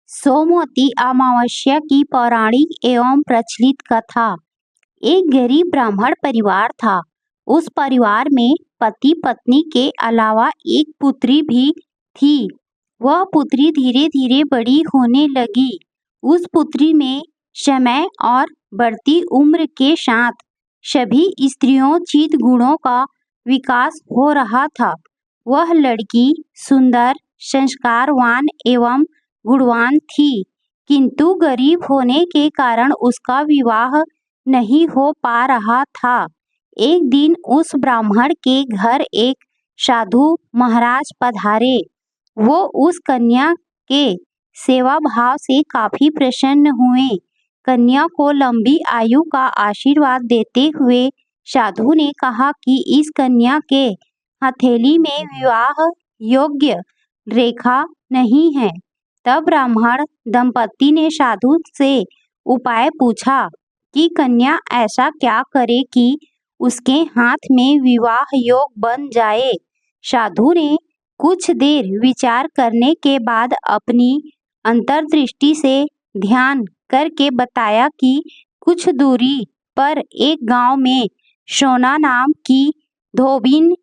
सोमवती अमावस्या की पौराणिक एवं प्रचलित कथा। एक गरीब ब्राह्मण परिवार था। उस परिवार में पति पत्नी के अलावा एक पुत्री भी थी। वह पुत्री धीरे धीरे बड़ी होने लगी। उस पुत्री में समय और बढ़ती उम्र के साथ सभी स्त्रियोचित गुणों का विकास हो रहा था। वह लड़की सुंदर, संस्कारवान एवं गुणवान थी, किंतु गरीब होने के कारण उसका विवाह नहीं हो पा रहा था। एक दिन उस ब्राह्मण के घर एक साधु महाराज पधारे। वो उस कन्या के सेवा भाव से काफी प्रसन्न हुए। कन्या को लंबी आयु का आशीर्वाद देते हुए साधु ने कहा कि इस कन्या के हथेली में विवाह योग्य रेखा नहीं है। तब ब्राह्मण दंपति ने साधु से उपाय पूछा कि कन्या ऐसा क्या करे कि उसके हाथ में विवाह योग बन जाए। साधु ने कुछ देर विचार करने के बाद अपनी अंतर्दृष्टि से ध्यान करके बताया कि कुछ दूरी पर एक गांव में सोना नाम की धोबिन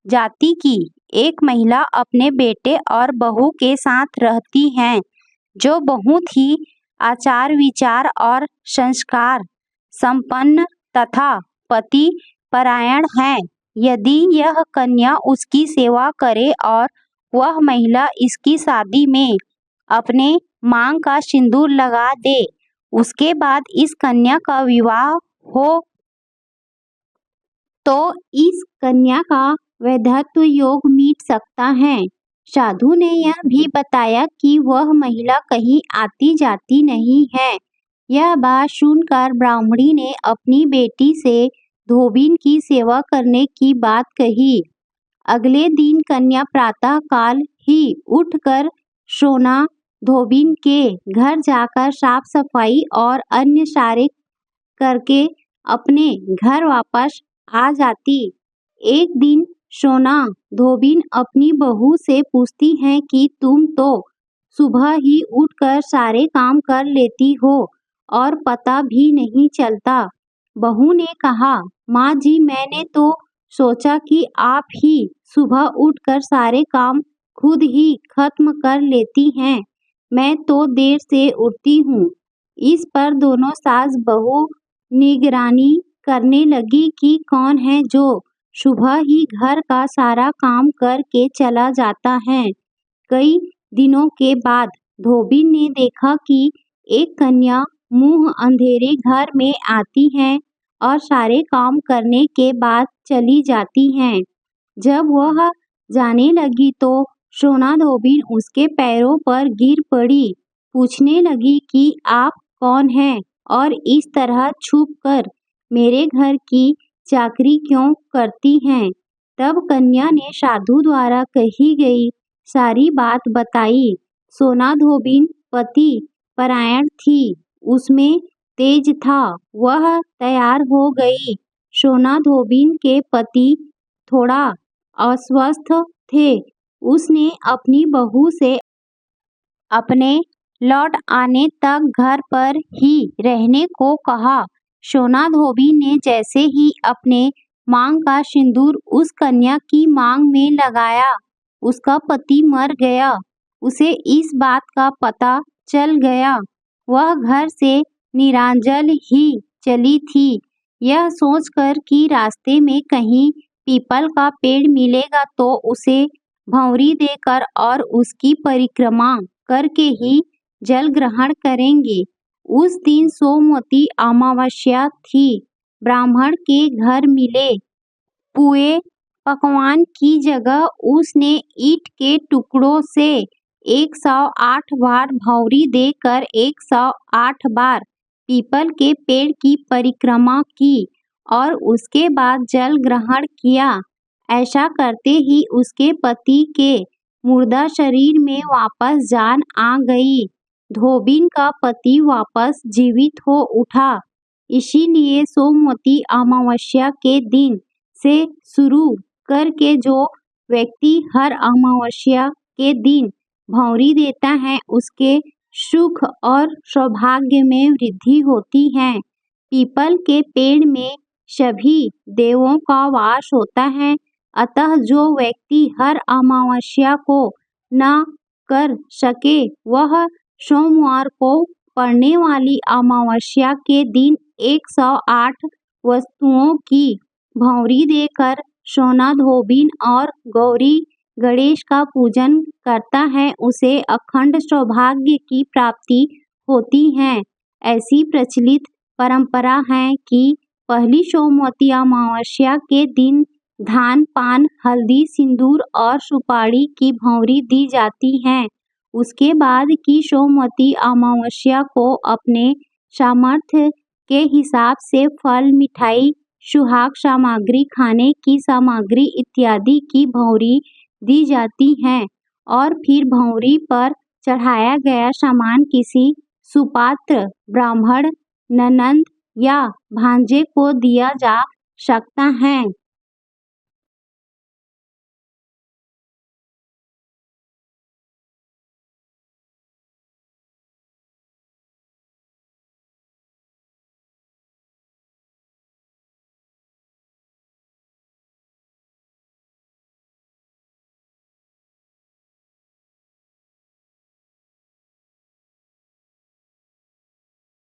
जाति की एक महिला अपने बेटे और बहू के साथ रहती हैं, जो बहुत ही आचार विचार और संस्कार संपन्न तथा पति परायण है। यदि यह कन्या उसकी सेवा करे और वह महिला इसकी शादी में अपने मांग का सिंदूर लगा दे, उसके बाद इस कन्या का विवाह हो तो इस कन्या का वैधत्व योग मिट सकता है। साधु ने यह भी बताया कि वह महिला कहीं आती जाती नहीं है। यह बात सुनकर ब्राह्मणी ने अपनी बेटी से धोबिन की सेवा करने की बात कही। अगले दिन कन्या प्रातः काल ही उठकर सोना धोबिन के घर जाकर साफ सफाई और अन्य सारे करके अपने घर वापस आ जाती। एक दिन सोना धोबिन अपनी बहू से पूछती है कि तुम तो सुबह ही उठकर सारे काम कर लेती हो और पता भी नहीं चलता। बहू ने कहा, माँ जी, मैंने तो सोचा कि आप ही सुबह उठकर सारे काम खुद ही खत्म कर लेती हैं। मैं तो देर से उठती हूँ। इस पर दोनों सास बहू निगरानी करने लगी कि कौन है जो सुबह ही घर का सारा काम करके चला जाता है। कई दिनों के बाद धोबिन ने देखा कि एक कन्या मुंह अंधेरे घर में आती है और सारे काम करने के बाद चली जाती है। जब वह जाने लगी तो सोना धोबिन उसके पैरों पर गिर पड़ी। पूछने लगी कि आप कौन हैं और इस तरह छुप कर मेरे घर की चाकरी क्यों करती हैं। तब कन्या ने साधु द्वारा कही गई सारी बात बताई। सोना धोबिन पति परायण थी, उसमें तेज था, वह तैयार हो गई। सोना धोबिन के पति थोड़ा अस्वस्थ थे। उसने अपनी बहू से अपने लौट आने तक घर पर ही रहने को कहा। सोना धोबी ने जैसे ही अपने मांग का सिंदूर उस कन्या की मांग में लगाया, उसका पति मर गया। उसे इस बात का पता चल गया। वह घर से निरांजल ही चली थी, यह सोचकर कि रास्ते में कहीं पीपल का पेड़ मिलेगा तो उसे भंवरी देकर और उसकी परिक्रमा करके ही जल ग्रहण करेंगे। उस दिन सोमवती अमावस्या थी। ब्राह्मण के घर मिले पुए पकवान की जगह उसने ईंट के टुकड़ों से 108 बार भंवरी देकर 108 बार पीपल के पेड़ की परिक्रमा की और उसके बाद जल ग्रहण किया। ऐसा करते ही उसके पति के मुर्दा शरीर में वापस जान आ गई। धोबिन का पति वापस जीवित हो उठा। इसीलिए सोमवती अमावस्या के दिन से शुरू करके जो व्यक्ति हर अमावस्या के दिन भंवरी देता है, उसके सुख और सौभाग्य में वृद्धि होती है। पीपल के पेड़ में सभी देवों का वास होता है, अतः जो व्यक्ति हर अमावस्या को न कर सके वह सोमवार को पड़ने वाली अमावस्या के दिन 108 वस्तुओं की भौंरी देकर सोना धोबिन और गौरी गणेश का पूजन करता है, उसे अखंड सौभाग्य की प्राप्ति होती है। ऐसी प्रचलित परंपरा है कि पहली सोमवती अमावस्या के दिन धान, पान, हल्दी, सिंदूर और सुपारी की भौंरी दी जाती है। उसके बाद की सोमवती अमावस्या को अपने सामर्थ्य के हिसाब से फल, मिठाई, सुहाग सामग्री, खाने की सामग्री इत्यादि की भौंरी दी जाती है और फिर भौंरी पर चढ़ाया गया सामान किसी सुपात्र, ब्राह्मण, ननंद या भांजे को दिया जा सकता है।